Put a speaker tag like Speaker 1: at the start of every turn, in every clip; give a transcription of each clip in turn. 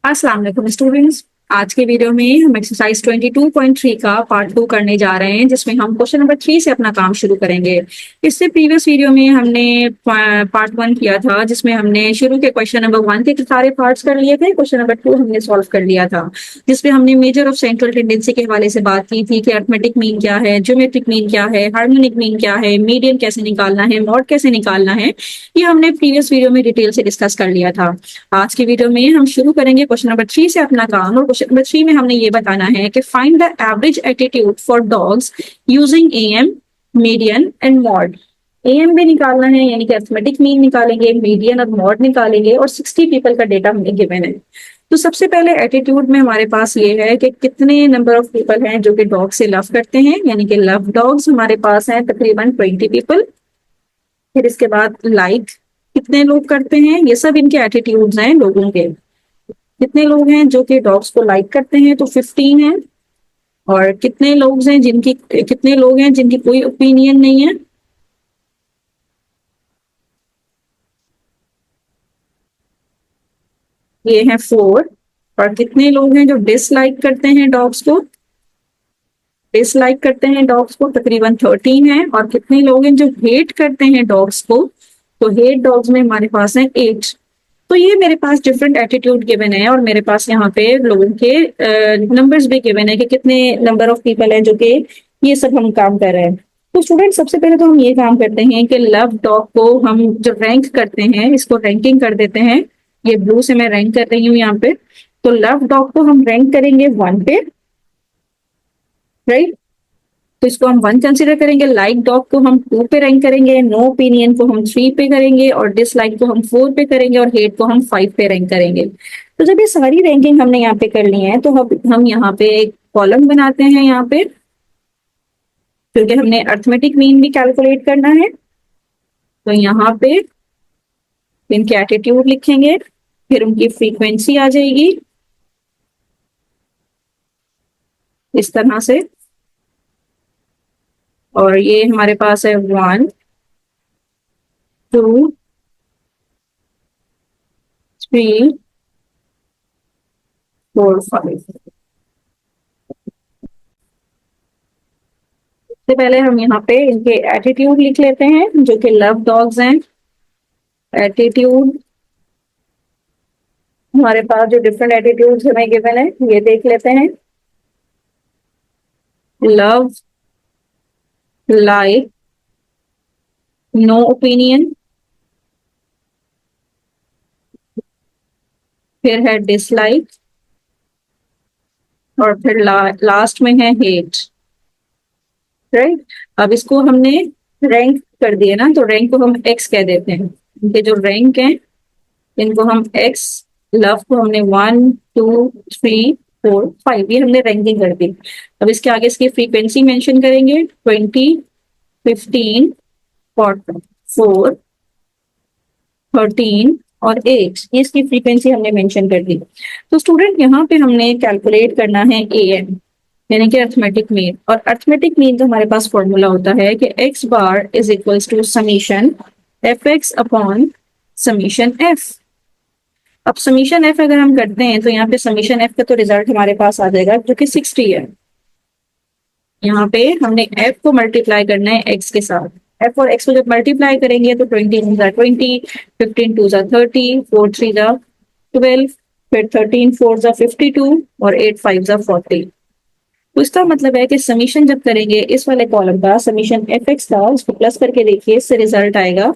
Speaker 1: अस्सलाम वालेकुम स्टूडेंट्स। आज के वीडियो में हम एक्सरसाइज 22.3 का पार्ट 2 करने जा रहे हैं, जिसमें हम क्वेश्चन नंबर 3 से अपना काम शुरू करेंगे। इससे प्रीवियस वीडियो में हमने पार्ट 1 किया था, जिसमें हमने शुरू के क्वेश्चन नंबर 1 के सारे पार्ट्स कर लिए थे। क्वेश्चन नंबर 2 हमने सॉल्व कर लिया था, जिसमें हमने मेजर ऑफ सेंट्रल टेंडेंसी के हवाले से बात की थी कि अरिथमेटिक मीन क्या है, ज्योमेट्रिक मीन क्या है, हार्मोनिक मीन क्या है, मीडियन कैसे निकालना है, मॉड कैसे निकालना है। ये हमने प्रीवियस वीडियो में डिटेल से डिस्कस कर लिया था। आज की वीडियो में हम शुरू करेंगे क्वेश्चन नंबर 3 से अपना काम। और क्वेश्चन नंबर 3 में हमने ये बताना है कि find the average attitude for dogs using am, median and mod. Am भी निकालना है, यानी कि अरिथमेटिक मीन निकालेंगे, मीडियन और मॉड निकालेंगे, और 60 पीपल का डेटा हमें गिवन है। तो सबसे पहले एटीट्यूड में हमारे पास ये है कि कितने नंबर ऑफ पीपल हैं जो कि डॉग से लव करते हैं, यानी कि लव डॉग्स हमारे पास हैं तकरीबन 20 पीपल। फिर इसके बाद लाइक कितने लोग करते हैं, ये सब इनके एटीट्यूड्स हैं लोगों के। कितने लोग हैं जो कि डॉग्स को लाइक करते हैं, तो 15 है। और कितने लोग हैं जिनकी कोई ओपिनियन नहीं है, ये है 4। और कितने लोग हैं जो डिसलाइक करते हैं डॉग्स को, तकरीबन 13 है। और कितने लोग हैं जो हेट करते हैं डॉग्स को, तो हेट डॉग्स में हमारे पास है 8। तो ये मेरे पास डिफरेंट एटीट्यूड गिवन है, और मेरे पास यहाँ पे लोगों के नंबर्स भी गिवन है कि कितने नंबर ऑफ पीपल हैं जो कि ये सब हम काम कर रहे हैं। तो स्टूडेंट सबसे पहले तो हम ये काम करते हैं कि लव डॉग को हम जो रैंक करते हैं, इसको रैंकिंग कर देते हैं। ये ब्लू से मैं रैंक कर रही हूँ यहाँ पे। तो लव डॉग को हम रैंक करेंगे 1 पे, राइट। तो इसको हम 1 कंसिडर करेंगे। लाइक डॉग को हम 2 पे रैंक करेंगे, नो ओपिनियन को हम 3 पे करेंगे, और डिसलाइक को हम 4 पे करेंगे, और हेट को हम 5 पे रैंक करेंगे। तो जब ये सारी रैंकिंग हमने यहाँ पे कर ली है, तो हम यहाँ पे एक कॉलम बनाते हैं यहाँ पे, क्योंकि हमने अर्थमेटिक मीन भी कैलकुलेट करना है। तो यहाँ पे इनके एटीट्यूड लिखेंगे, फिर उनकी फ्रीक्वेंसी आ जाएगी इस तरह से। और ये हमारे पास है 1, 2, 3, 4, 5। सबसे पहले हम यहाँ पे इनके एटीट्यूड लिख लेते हैं, जो कि लव डॉग्स हैं। एटीट्यूड हमारे पास जो डिफरेंट एटीट्यूड्स हमें गिवन है, ये देख लेते हैं। लव, लाइक, नो ओपिनियन, फिर है डिसलाइक, और फिर लास्ट में है हेट, राइट। अब इसको हमने रैंक कर दिया ना, तो रैंक को हम एक्स कह देते हैं। इनके जो रैंक हैं इनको हम एक्स, लव को हमने 1, 2, 3, 4, 5, ये हमने रैंकिंग कर दी। अब इसके आगे इसकी फ्रीक्वेंसी मेंशन करेंगे, 20, 15, 4, 13 और 8, ये इसकी फ्रीक्वेंसी हमने मेंशन कर दी। तो स्टूडेंट यहाँ पे हमने कैलकुलेट करना है एएम, यानी कि अर्थमेटिक मीन। और अर्थमेटिक मीन का हमारे पास फॉर्मूला होता है कि X bar is equals to summation F X upon summation F. अब समीशन एफ अगर हम करते हैं, तो यहाँ पे समीशन एफ का तो रिजल्ट हमारे पास आ जाएगा, जो कि 60 है। यहाँ पे हमने एफ को मल्टीप्लाई करना है एक्स के साथ। एफ और एक्स को जब मल्टीप्लाई करेंगे तो 20 15 2 30, 4 3 12, फिर 13 4 52, और 8 5 40। तो इसका मतलब है कि समीशन जब करेंगे इस वाले कॉलम का, समीशन एफ एक्स था, उसको प्लस करके देखिए, इससे रिजल्ट आएगा।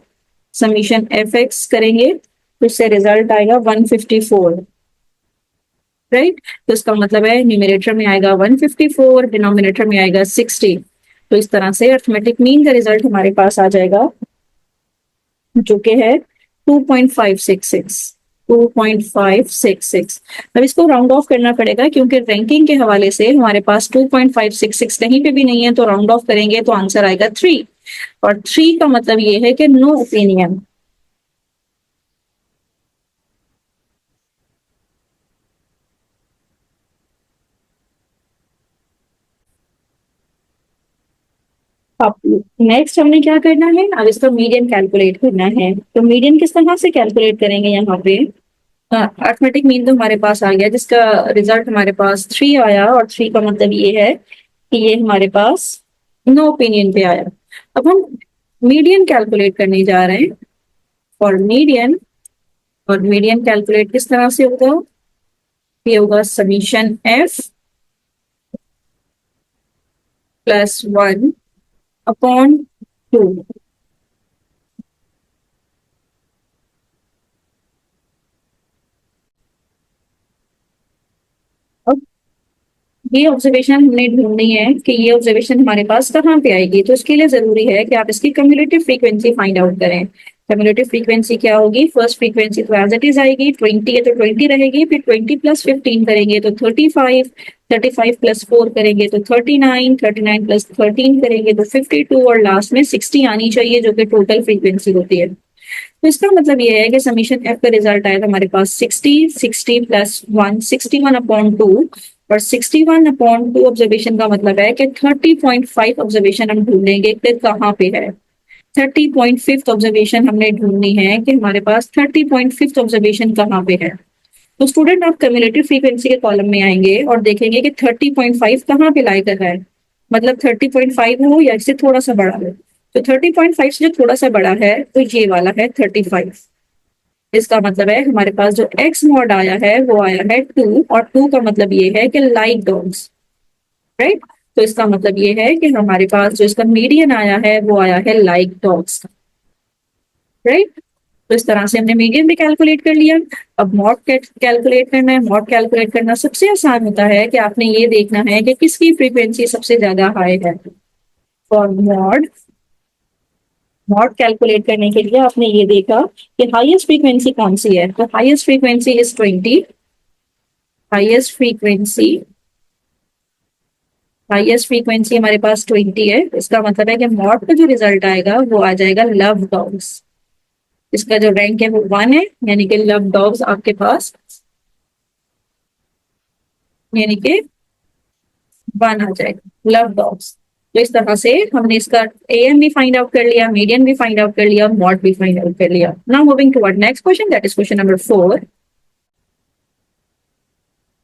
Speaker 1: समीशन एफ एक्स करेंगे तो इससे रिजल्ट आएगा 154, राइट। तो इसका मतलब है न्यूमरेटर में आएगा 154, डिनोमिनेटर में आएगा 60। तो इस तरह से अर्थमेटिक मीन का रिजल्ट हमारे पास आ जाएगा, जो कि है 2.566। 2.566। अब इसको राउंड ऑफ करना पड़ेगा, क्योंकि रैंकिंग के हवाले से हमारे पास 2.566 कहीं पे भी नहीं है, तो राउंड ऑफ करेंगे तो आंसर आएगा 3। और 3 का मतलब ये है कि नो ओपिनियन। अब नेक्स्ट हमने क्या करना है, अब इसका मीडियन कैलकुलेट करना है। तो मीडियन किस तरह से कैलकुलेट करेंगे यहाँ पे, अर्थमेटिक मीन तो हमारे पास आ गया, जिसका रिजल्ट हमारे पास 3 आया, और 3 का मतलब ये है कि ये हमारे पास नो ओपिनियन पे आया। अब हम मीडियन कैलकुलेट करने जा रहे हैं फॉर मीडियन। और मीडियन कैलकुलेट किस तरह से होगा? ये होगा समीशन एफ प्लस 1/2। ये ऑब्जर्वेशन हमने ढूंढनी है कि ये ऑब्जर्वेशन हमारे पास कहाँ पे आएगी। तो इसके लिए जरूरी है कि आप इसकी कम्युलेटिव फ्रीक्वेंसी फाइंड आउट करें। कम्युलेटिव फ्रीक्वेंसी क्या होगी? फर्स्ट फ्रीक्वेंसी तो एज इट इज आएगी, 20 है तो 20 रहेगी, फिर 20 प्लस 15 करेंगे तो 35, 35 प्लस 4 करेंगे तो 39, 39 प्लस 13 करेंगे तो 52, और लास्ट में 60 आनी चाहिए, जो कि टोटल फ्रीक्वेंसी होती है। तो इसका मतलब ये है कि समीशन एफ का रिजल्ट आएगा हमारे पास 60, 60 प्लस 1, 61/2। और 61/2 ऑब्जर्वेशन का मतलब है कि 30.5 ऑब्जर्वेशन हम ढूंढेंगे कि कहाँ पे है। 30.5 ऑब्जर्वेशन हमने ढूंढनी है कि हमारे पास 30.5 ऑब्जर्वेशन कहाँ पे है। तो स्टूडेंट आप कम्युलेटिव फ्रीक्वेंसी के कॉलम में आएंगे और देखेंगे कि 30.5 कहाँ पे लाई कर रहा है। मतलब 30.5 हो या इससे थोड़ा सा बड़ा हो। तो 30.5 से जो थोड़ा सा बड़ा है तो ये वाला है 35। इसका मतलब है हमारे पास जो एक्स मॉड आया है वो आया है 2, और 2 का मतलब ये है कि लाइक डॉग्स, राइट। तो इसका मतलब ये है कि हमारे पास जो इसका मीडियन आया है वो आया है लाइक डॉग्स का, राइट। तो इस तरह से हमने मीडियन भी कैलकुलेट कर लिया। अब मॉड कैलकुलेट करना है। मॉड कैलकुलेट करना सबसे आसान होता है कि आपने ये देखना है कि किसकी फ्रीक्वेंसी सबसे ज्यादा हाई है। फॉर मॉड, मॉड कैलकुलेट करने के लिए आपने ये देखा कि हाईएस्ट फ्रीक्वेंसी कौन सी है। तो highest frequency is 20। Highest frequency, highest frequency हमारे पास 20 है। इसका मतलब है कि मॉड का जो रिजल्ट आएगा वो आ जाएगा लव डॉग्स। इसका जो रैंक है वो 1 है, यानी कि लव डॉग्स आपके पास, यानी कि 1 आ जाएगा लव डॉग्स। तो इस तरह से हमने इसका एएम भी फाइंड आउट कर लिया, मीडियन भी फाइंड आउट कर लिया, मॉड भी फाइंड आउट कर लिया। Now moving toward next question, that is question number 4।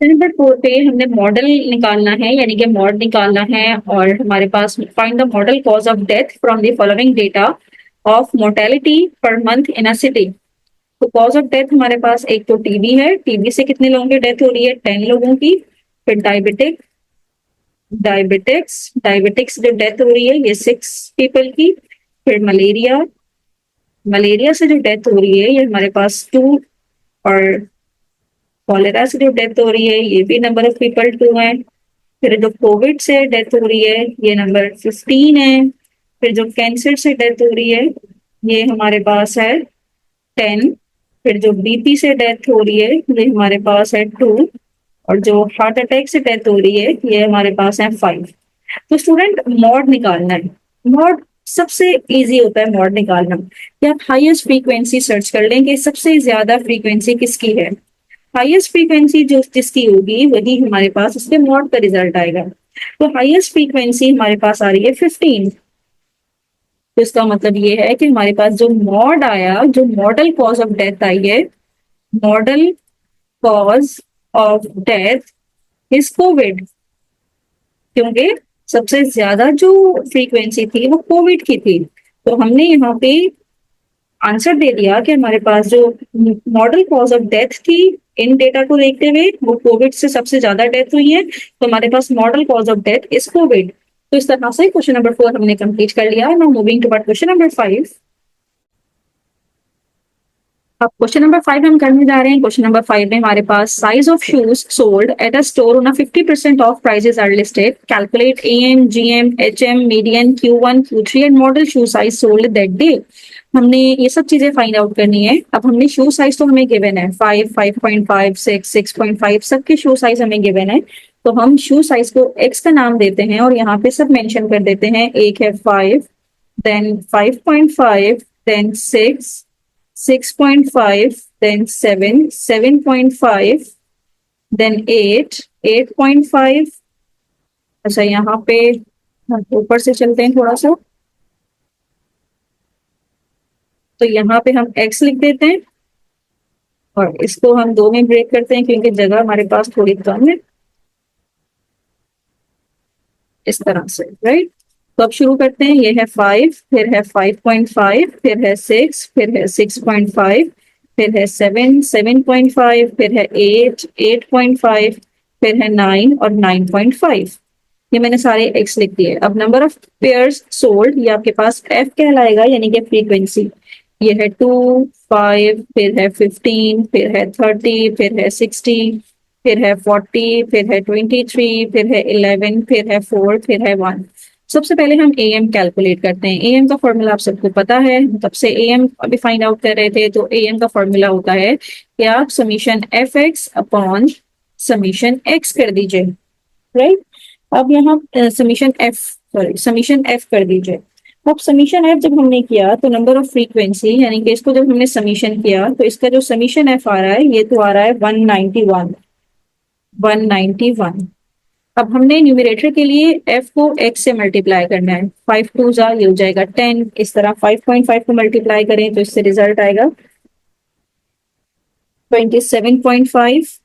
Speaker 1: Number 4 पे हमने मॉडल निकालना है, यानी कि मॉड निकालना है। और हमारे पास find the modal cause of death from the following data of mortality per month in a city. तो कॉज ऑफ डेथ हमारे पास एक तो टीबी है। टीबी से कितने लोगों की डेथ हो रही है? 10 लोगों की। फिर डायबिटिक्स, डायबिटिक्स जो डेथ हो रही है ये 6 पीपल की। फिर मलेरिया, मलेरिया से जो डेथ हो रही है ये हमारे पास 2। और कॉलेरा से जो डेथ हो रही है ये भी नंबर ऑफ पीपल 2 है। फिर जो कोविड से डेथ हो रही है ये नंबर 15 है। फिर जो कैंसर से डेथ हो रही है ये हमारे पास है 10। फिर जो बीपी से डेथ हो रही है ये हमारे पास है 2। और जो हार्ट अटैक से डेथ हो रही है ये हमारे पास है 5। तो स्टूडेंट मॉड निकालना है। मॉड सबसे इजी होता है मॉड निकालना, कि आप हाईएस्ट फ्रीक्वेंसी सर्च कर लें कि सबसे ज्यादा फ्रीक्वेंसी किसकी है। हाईएस्ट फ्रीक्वेंसी जो जिसकी होगी वही हमारे पास उसके मॉड का रिजल्ट आएगा। तो हाईएस्ट फ्रीक्वेंसी हमारे पास आ रही है 15। तो इसका मतलब ये है कि हमारे पास जो मॉड आया, जो मॉडल कॉज ऑफ डेथ आई है, modal cause of death is COVID. क्योंकि सबसे ज्यादा जो फ्रीक्वेंसी थी वो कोविड की थी। तो हमने यहाँ पे आंसर दे दिया कि हमारे पास जो मॉडल कॉज ऑफ डेथ थी इन डेटा को देखते हुए वो कोविड से सबसे ज्यादा डेथ हुई है। तो हमारे पास modal cause of death is COVID. तो इस तरह से क्वेश्चन नंबर 4 हमने कंप्लीट कर लिया। Now moving to question number 5। अब क्वेश्चन नंबर 5 हम करने जा रहे हैं। क्वेश्चन नंबर 5 में हमारे पास size of shoes sold at a store on a 50% off prices are listed. Calculate AM, GM, HM, median, Q1, Q3 and modal shoe size sold that day. हमने ये सब चीजें फाइंड आउट करनी है। अब हमने शू साइज तो हमें गिवन है 5, 5.5, 6, 6.5, सबके शू साइज हमें गिवन है। तो हम शू साइज को एक्स का नाम देते हैं और यहाँ पे सब मेंशन कर देते हैं। एक है 5, देन 5.5, देन 6, 6.5, then 7, 7.5, then 8, 8.5। अच्छा यहाँ पे ऊपर से चलते हैं थोड़ा सा। तो यहाँ पे हम x लिख देते हैं। और इसको हम 2 में ब्रेक करते हैं क्योंकि जगह हमारे पास थोड़ी कम है, इस तरह से, राइट। तो अब शुरू करते हैं। ये है 5, फिर है 5.5, फिर है 6, फिर है 6.5, फिर है 7, 7.5, फिर है 8, 8.5, फिर है 9 और 9.5। ये मैंने सारे एक्स लिख दिए। अब नंबर ऑफ पेयर्स सोल्ड, ये आपके पास एफ कहलाएगा, यानी कि फ्रीक्वेंसी। ये है 2, 5, फिर है 15, फिर है 30, फिर है 60, फिर है 40, फिर है 23, फिर है 11, फिर है 4, फिर है 1। सबसे पहले हम ए एम कैलकुलेट करते हैं। ए एम का फॉर्मूला आप सबको पता है, तब से ए एम अभी फाइंड आउट कर रहे थे। तो ए एम का फॉर्मूला होता है कि आप summation F X upon summation x कर दीजिए, राइट। अब यहाँ समीशन एफ कर दीजिए। अब समीशन एफ जब हमने किया तो नंबर ऑफ फ्रीक्वेंसी, यानी कि इसको जब हमने समीशन किया तो इसका जो समीशन एफ आ रहा है ये तो आ रहा है 191, 191। अब हमने न्यूमरेटर के लिए f को x से मल्टीप्लाई करना है। 5 2 जा, ये हो जाएगा 10। इस तरह 5.5 को मल्टीप्लाई करें तो इससे रिजल्ट आएगा 27.5।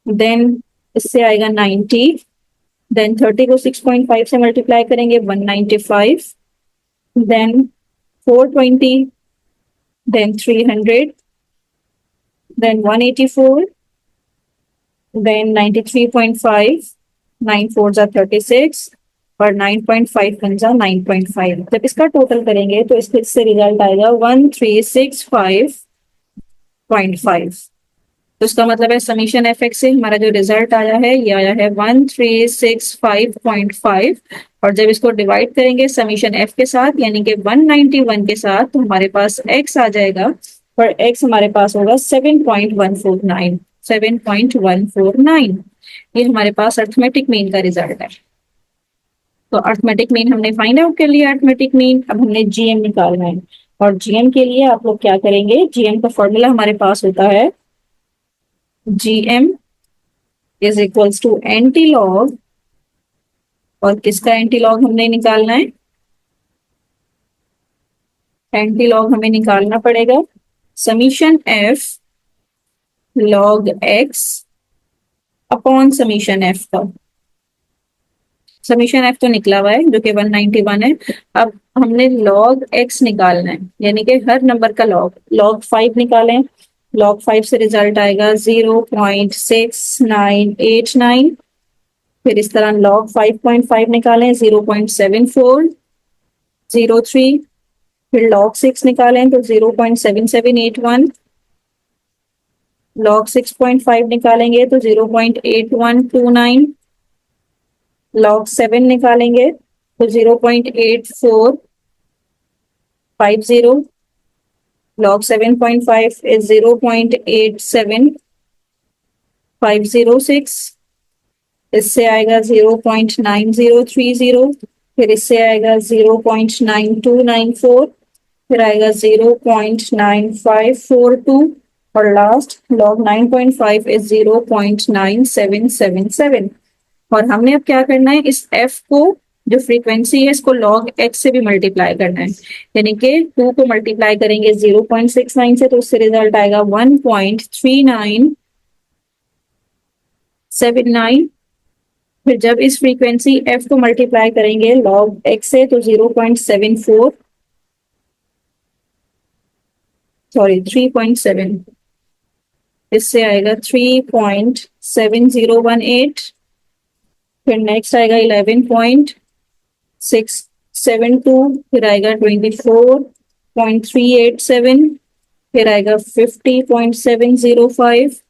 Speaker 1: देन इससे आएगा 90। देन 30 को 6.5 से मल्टीप्लाई करेंगे 195। देन 420, देन 300, देन 184, देन 93.5, 9 4 जा 36 और 9.5 बन जा 9.5। जब इसका टोटल करेंगे तो इससे रिजल्ट आएगा 1365.5। तो इसका मतलब है समीशन एफ एक्स से हमारा जो रिजल्ट आया है ये आया है 1365.5। और जब इसको डिवाइड करेंगे समीशन एफ के साथ यानी कि 191 के साथ तो हमारे पास एक्स आ जाएगा, और एक्स हमारे पास होगा 7.149, 7.149। ये हमारे पास अर्थमेटिक मीन का रिजल्ट है। तो अर्थमेटिक मीन हमने फाइंड आउट कर लिया, अर्थमेटिक मीन। अब हमने जीएम निकालना है, और जीएम के लिए आप लोग क्या करेंगे, जीएम का फॉर्मूला हमारे पास होता है GM is equals to anti log, और किसका एंटी लॉग हमने निकालना है, एंटी लॉग हमें निकालना पड़ेगा summation F log x upon summation F का। समीशन एफ तो निकला हुआ है जो कि 191 है। अब हमने लॉग एक्स निकालना है, यानी कि हर नंबर का लॉग। लॉग 5 निकालें, लॉग 5 से रिजल्ट आएगा 0.6989। फिर इस तरह लॉग 5.5 निकालें 0.7403। फिर लॉग 6 निकालें तो 0.7781। लॉग 6.5 निकालेंगे तो 0.8129। लॉग 7 निकालेंगे तो 0.8450। log 7.5 is 0.87506। इससे आएगा 0.9030। फिर इससे आएगा 0.9294। फिर आएगा 0.9542। और लास्ट log 9.5 is 0.9777। और हमने अब क्या करना है, इस f को जो फ्रीक्वेंसी है इसको log x से भी मल्टीप्लाई करना है। यानी कि 2 को मल्टीप्लाई करेंगे 0.69 से तो उससे रिजल्ट आएगा 1.3979। फिर जब इस फ्रीक्वेंसी f को मल्टीप्लाई करेंगे log x से तो 0.74, सॉरी 3.7, इससे आएगा 3.7018। फिर नेक्स्ट आएगा 11.672। फिर आएगा 24.387। फिर आएगा 50.705।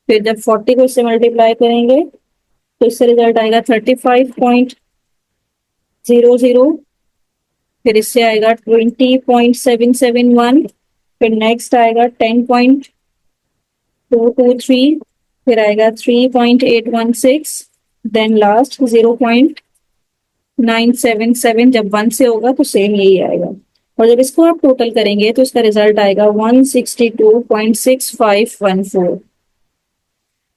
Speaker 1: फिर जब 40 को इससे मल्टीप्लाई करेंगे तो इससे रिजल्ट आएगा 35.00। फिर इससे आएगा 20.771। फिर नेक्स्ट आएगा 10.223। फिर आएगा 3.816। Then last 0.977। जब 1 से होगा तो सेम यही आएगा। और जब इसको आप टोटल करेंगे तो इसका रिजल्ट आएगा 162.6514।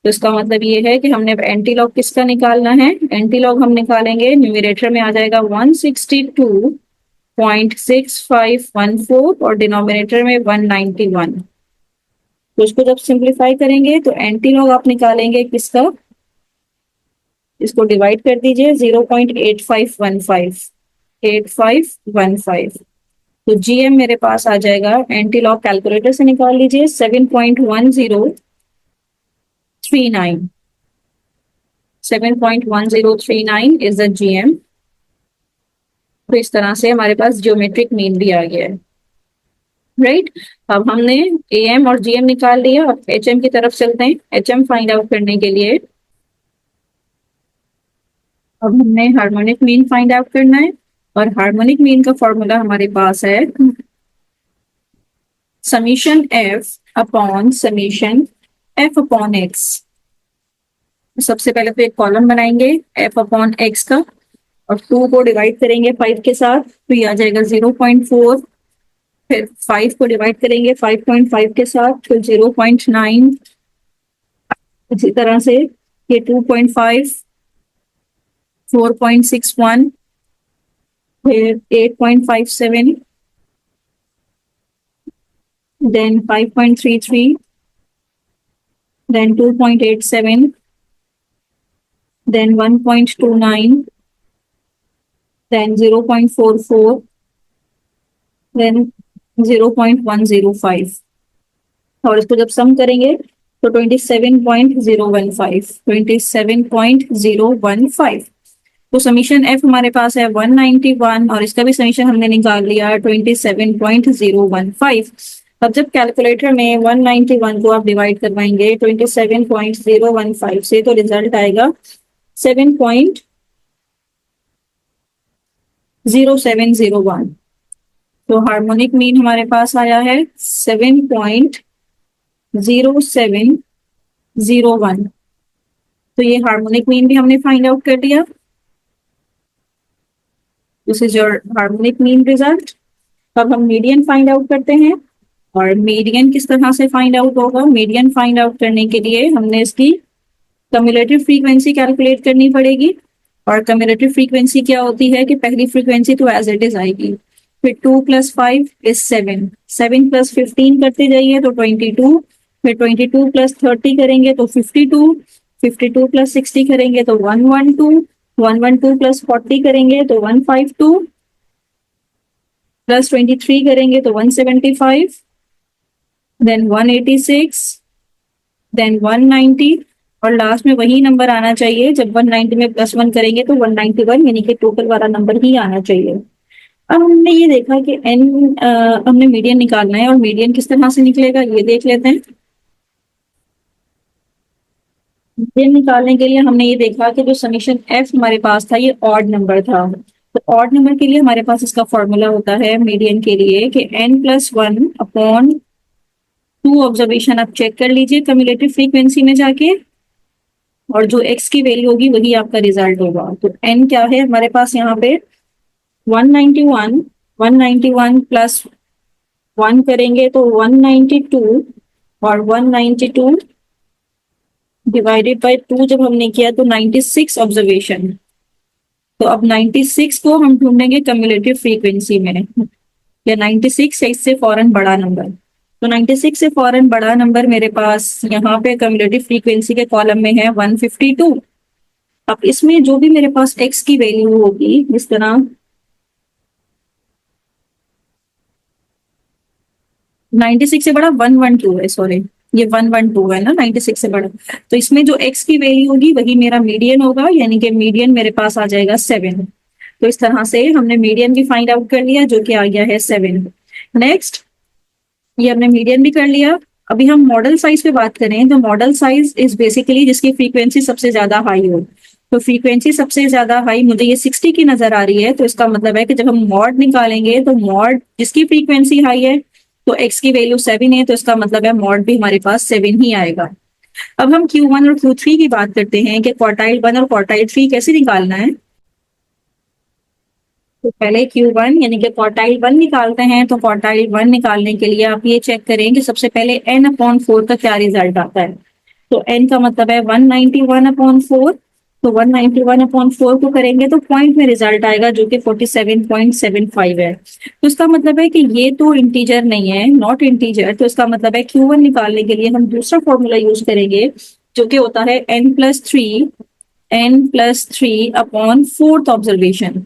Speaker 1: तो इसका मतलब ये है कि हमने अब एंटी लॉग किसका निकालना है, एंटी लॉग हम निकालेंगे, न्यूमरेटर में आ जाएगा 162.6514 और डिनोमिनेटर में 191। तो इसको जब सिंप्लीफाई करेंगे तो एंटी लॉग आप निकालेंगे किसका, इसको डिवाइड कर दीजिए 0.8515 तो जीएम मेरे पास आ जाएगा, एंटी लॉग कैलकुलेटर से निकाल लीजिए 7.1039 7.1039 इज द जीएम। तो इस तरह से हमारे पास जियोमेट्रिक मीन भी आ गया है, राइट। अब हमने एएम और जीएम निकाल लिया, अब एचएम की तरफ चलते हैं। एचएम फाइंड आउट करने के लिए अब हमने हार्मोनिक मीन फाइंड आउट करना है, और हार्मोनिक मीन का फॉर्मूला हमारे पास है समीशन एफ अपॉन एक्स। सबसे पहले तो एक कॉलम बनाएंगे एफ अपॉन एक्स का, और 2 को डिवाइड करेंगे 5 के साथ, तो ये आ जाएगा 0.4। फिर 5 को डिवाइड करेंगे 5.5 के साथ, फिर 0.9। इसी तरह से ये 2.5, 4.61, फिर 8.57, then 5.33, then 2.87, then 1.29, then 0.44, then 0.105, और इसको जब सम करेंगे तो 27.015 तो समीशन एफ हमारे पास है 191, और इसका भी समीशन हमने निकाल लिया 27.015। अब जब कैलकुलेटर में 191 को आप डिवाइड करवाएंगे 27.015 से, तो रिजल्ट आएगा 7.0701। तो हार्मोनिक मीन हमारे पास आया है 7.0701। तो ये हार्मोनिक मीन भी हमने फाइंड आउट कर दिया। This is your harmonic mean result. अब हम मीडियन फाइंड आउट करते हैं, और मीडियन किस तरह से फाइंड आउट होगा। मीडियन फाइंड आउट करने के लिए हमने इसकी कम्युलेटिव फ्रीक्वेंसी कैलकुलेट करनी पड़ेगी, और कम्युलेटिव फ्रीक्वेंसी क्या होती है कि पहली फ्रीक्वेंसी तो एज इट इज आएगी, फिर 2 + 5 = 7, 7 + 15 करते जाइए तो 22, फिर 22 + 30 करेंगे तो 52, 52 + 60 करेंगे तो 112, 112 + 40 करेंगे तो 152, + 23 करेंगे तो 175, देन 186, देन 190, और लास्ट में वही नंबर आना चाहिए। जब 190 में +1 करेंगे तो 191, यानी कि टोटल वाला नंबर ही आना चाहिए। अब हमने ये देखा कि एन हमने मीडियन निकालना है, और मीडियन किस तरह से निकलेगा ये देख लेते हैं। मीडियन निकालने के लिए हमने ये देखा कि जो समीशन एफ हमारे पास था ये ऑड नंबर था, तो ऑड नंबर के लिए हमारे पास इसका फॉर्मूला होता है मीडियन के लिए कि n+1 अपॉन 2 ऑब्जर्वेशन। आप चेक कर लीजिए कम्युलेटिव फ्रीक्वेंसी में जाके, और जो x की वैल्यू होगी वही आपका रिजल्ट होगा। तो n क्या है हमारे पास यहाँ पे 191, 191 + 1 करेंगे तो 192, और 192 डिवाइडेड बाय 2 जब हमने किया तो 96 ऑब्जर्वेशन। तो अब 96 को हम ढूंढेंगे कम्युलेटिव फ्रीक्वेंसी में, या 96 है इससे फौरन बड़ा नंबर। तो 96 से फौरन बड़ा नंबर मेरे पास यहाँ पे कम्युलेटिव फ्रीक्वेंसी के कॉलम में है 152। अब इसमें जो भी मेरे पास x की वैल्यू होगी, इस तरह 96 से बड़ा 112 है, सॉरी ये 112 है ना 96 से बड़ा। तो इसमें जो x की वैल्यू होगी वही मेरा मीडियन होगा, यानी कि मीडियन मेरे पास आ जाएगा 7। तो इस तरह से हमने मीडियन भी फाइंड आउट कर लिया, जो कि आ गया है 7। नेक्स्ट, ये हमने मीडियन भी कर लिया। अभी हम मॉडल साइज पे बात करें तो मॉडल साइज इज बेसिकली जिसकी फ्रीक्वेंसी सबसे ज्यादा हाई हो। तो फ्रीक्वेंसी सबसे ज्यादा हाई मुझे ये 60 की नजर आ रही है, तो इसका मतलब है कि जब हम मॉड निकालेंगे तो मॉड जिसकी फ्रीक्वेंसी हाई है तो x की वैल्यू 7 है, तो इसका मतलब है मॉड भी हमारे पास 7 ही आएगा। अब हम Q1 और Q3 की बात करते हैं कि क्वार्टाइल 1 और क्वार्टाइल 3 कैसे निकालना है। तो पहले Q1 यानी कि क्वार्टाइल 1 निकालते हैं। तो क्वार्टाइल 1 निकालने के लिए आप ये चेक करें कि सबसे पहले n/4 का क्या रिजल्ट आता है। तो n का मतलब है 191/4, तो 191/4 को करेंगे तो पॉइंट में रिजल्ट आएगा जो कि 47.75 है। तो इसका मतलब है कि ये तो इंटीजर नहीं है, नॉट इंटीजर, तो इसका मतलब है Q1 निकालने के लिए हम दूसरा फॉर्मूला यूज करेंगे जो कि होता है n+3 ऑब्जर्वेशन।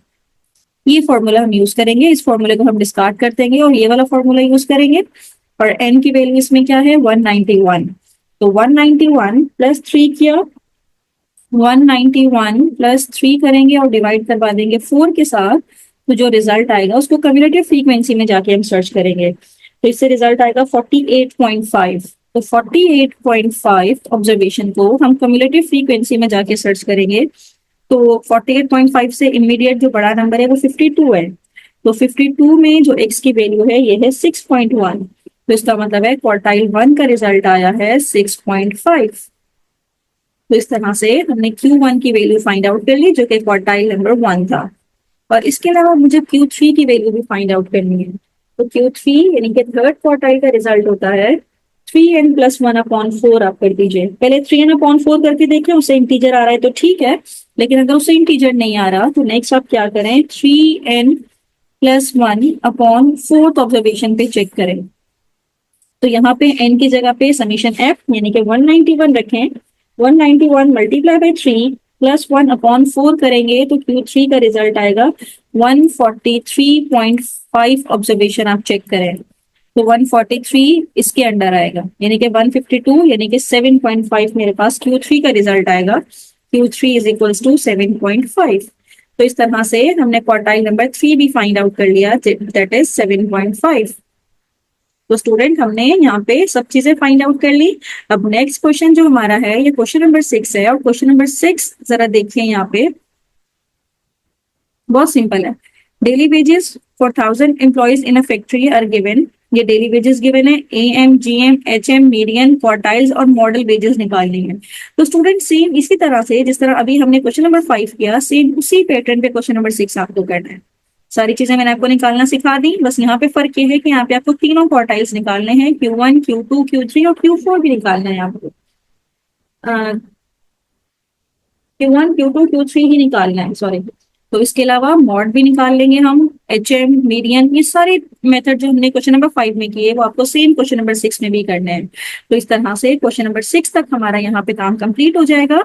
Speaker 1: ये फॉर्मूला हम यूज करेंगे, इस फॉर्मूले को हम डिस्कार्ड कर देंगे और ये वाला फॉर्मूला यूज करेंगे। और n की वैल्यू इसमें क्या है 191, तो 191 प्लस 3 किया, 191 प्लस 3 करेंगे और डिवाइड करवा देंगे 4 के साथ, तो जो रिजल्ट आएगा उसको कम्युलेटिव फ्रीक्वेंसी में जाके हम सर्च करेंगे, तो इससे रिजल्ट आएगा 48.5। तो 48.5 ऑब्जर्वेशन को हम कम्युलेटिव फ्रीक्वेंसी में जाके सर्च करेंगे, तो 48.5 से इमीडिएट जो बड़ा नंबर है वो 52 है। तो 52 में जो x की वैल्यू है ये है 6.1, तो इसका मतलब है क्वार्टाइल 1 का रिजल्ट आया है 6.5। तो इस तरह से हमने Q1 की वैल्यू फाइंड आउट कर ली जो कि क्वार्टाइल नंबर 1 था। और इसके अलावा मुझे Q3 की वैल्यू भी फाइंड आउट करनी है। तो Q3 यानी कि थर्ड क्वार्टाइल का रिजल्ट होता है 3n+1/4। आप कर दीजिए, पहले 3n/4 करके देखें, उससे इंटीजर आ रहा है तो ठीक है, लेकिन अगर उससे इंटीजर नहीं आ रहा तो नेक्स्ट आप क्या करें, 3n+1/4 ऑब्जर्वेशन पे चेक करें। तो यहाँ पे n की जगह पे समीशन f यानी कि 191 रखें, 191 मल्टीप्लाई बाई 3 प्लस 1/4 करेंगे तो Q3 का रिजल्ट आएगा 143.5 ऑब्जर्वेशन। आप चेक करें तो 143 इसके अंडर आएगा, यानी कि 152 यानी कि 7.5 मेरे पास Q3 का रिजल्ट आएगा। Q3 is equals to 7.5। तो इस तरह से हमने क्वार्टाइल नंबर 3 भी फाइंड आउट कर लिया, दैट इज 7.5। तो स्टूडेंट हमने यहाँ पे सब चीजें फाइंड आउट कर ली। अब नेक्स्ट क्वेश्चन जो हमारा है ये क्वेश्चन नंबर 6 है, और क्वेश्चन नंबर 6 जरा देखिए यहाँ पे, बहुत सिंपल है। Daily wages for 1000 employees in a factory are given. ये डेली वेजेस गिवन है, AM, GM, HM, median, quartiles और मॉडल वेजेस निकालनी है। तो स्टूडेंट सेम इसी तरह से जिस तरह अभी हमने क्वेश्चन नंबर 5 किया, सेम उसी पैटर्न पे क्वेश्चन नंबर 6 आपको करना है। सारी चीजें मैंने आपको निकालना सिखा दी, बस यहाँ पे फर्क ये है कि यहाँ पे आपको तीनों क्वार्टाइल्स निकालने हैं, Q1, Q2, Q3 और Q4 भी निकालना है आपको। Q1, Q2, Q3 ही निकालना है, सॉरी। तो इसके अलावा मॉड भी निकाल लेंगे हम, HM, मीडियन, ये सारे मेथड जो हमने क्वेश्चन नंबर 5 में किए वो आपको सेम क्वेश्चन नंबर 6 में भी करने हैं। तो इस तरह से क्वेश्चन नंबर 6 तक हमारा यहाँ पे काम कंप्लीट हो जाएगा।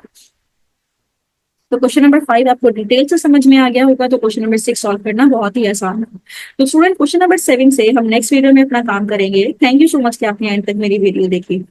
Speaker 1: तो क्वेश्चन नंबर 5 आपको डिटेल से समझ में आ गया होगा, तो क्वेश्चन नंबर 6 सॉल्व करना बहुत ही आसान है। तो स्टूडेंट क्वेश्चन नंबर 7 से हम नेक्स्ट वीडियो में अपना काम करेंगे। थैंक यू सो मच कि आपने एंड तक मेरी वीडियो देखी।